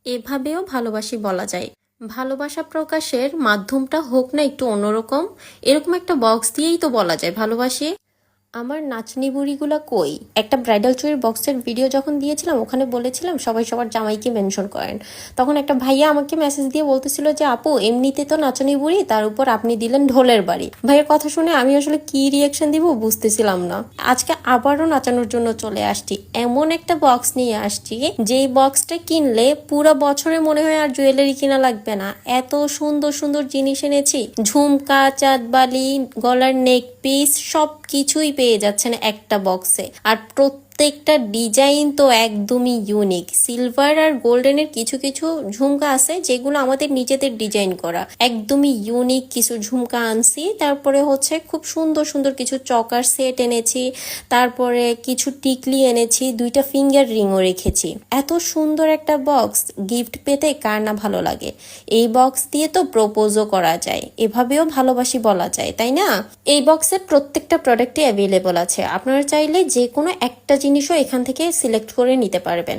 এভাবেও ভালোবাসি বলা যায়। ভালোবাসা প্রকাশের মাধ্যমটা হোক না একটু অন্যরকম, এরকম একটা বক্স দিয়েই তো বলা যায় ভালোবাসি। আমার নাচনি বুড়িগুলা কই, একটা ব্রাইডাল চুরির বক্সের ভিডিও যখন দিয়েছিলাম ওখানে বলেছিলাম সবাই সবার জামাইকে মেনশন করেন। তখন একটা ভাইয়া আমাকে মেসেজ দিয়ে বলতেছিল যে আপু এমনিতে তো নাচনি বুড়ি, তার উপর আপনি দিলেন ঢোলের বাড়ি। ভাইয়ের কথা শুনে আমি আসলে কি রিয়াকশন দিব বুঝতেছিলাম না। আজকে আবারও নাচানোর জন্য চলে আসছি, এমন একটা বক্স নিয়ে আসছি যেই বক্সটা কিনলে পুরো বছরে মনে হয় আর জুয়েলারি কিনা লাগবে না। এত সুন্দর সুন্দর জিনিস এনেছি, ঝুমকা, চাঁদবালি, গলার নেক পিস সব কিছুই পেয়ে যাচ্ছেন একটা বক্সে। আর প্রত্যেকটা ডিজাইন তো একদমই ইউনিক। সিলভার আর গোল্ডেনের কিছু কিছু ঝুমকা আছে যেগুলো আমাদের নিজেদের ডিজাইন করা, একদমই ইউনিক কিছু ঝুমকা আনছি। তারপরে হচ্ছে খুব সুন্দর সুন্দর কিছু চকার সেট এনেছি, তারপরে কিছু টিকলি এনেছি, 2টা ফিঙ্গার রিংও রেখেছি। এত সুন্দর একটা বক্স গিফট পেতে কার না ভালো লাগে। এই বক্স দিয়ে তো প্রপোজও করা যায়, এভাবেও ভালোবাসি বলা যায়, তাই না? এই বক্সের প্রত্যেকটা প্রোডাক্টই অ্যাভেলেবল আছে, আপনারা চাইলে যে কোনো একটা জিনিসও এখান থেকে সিলেক্ট করে নিতে পারবেন।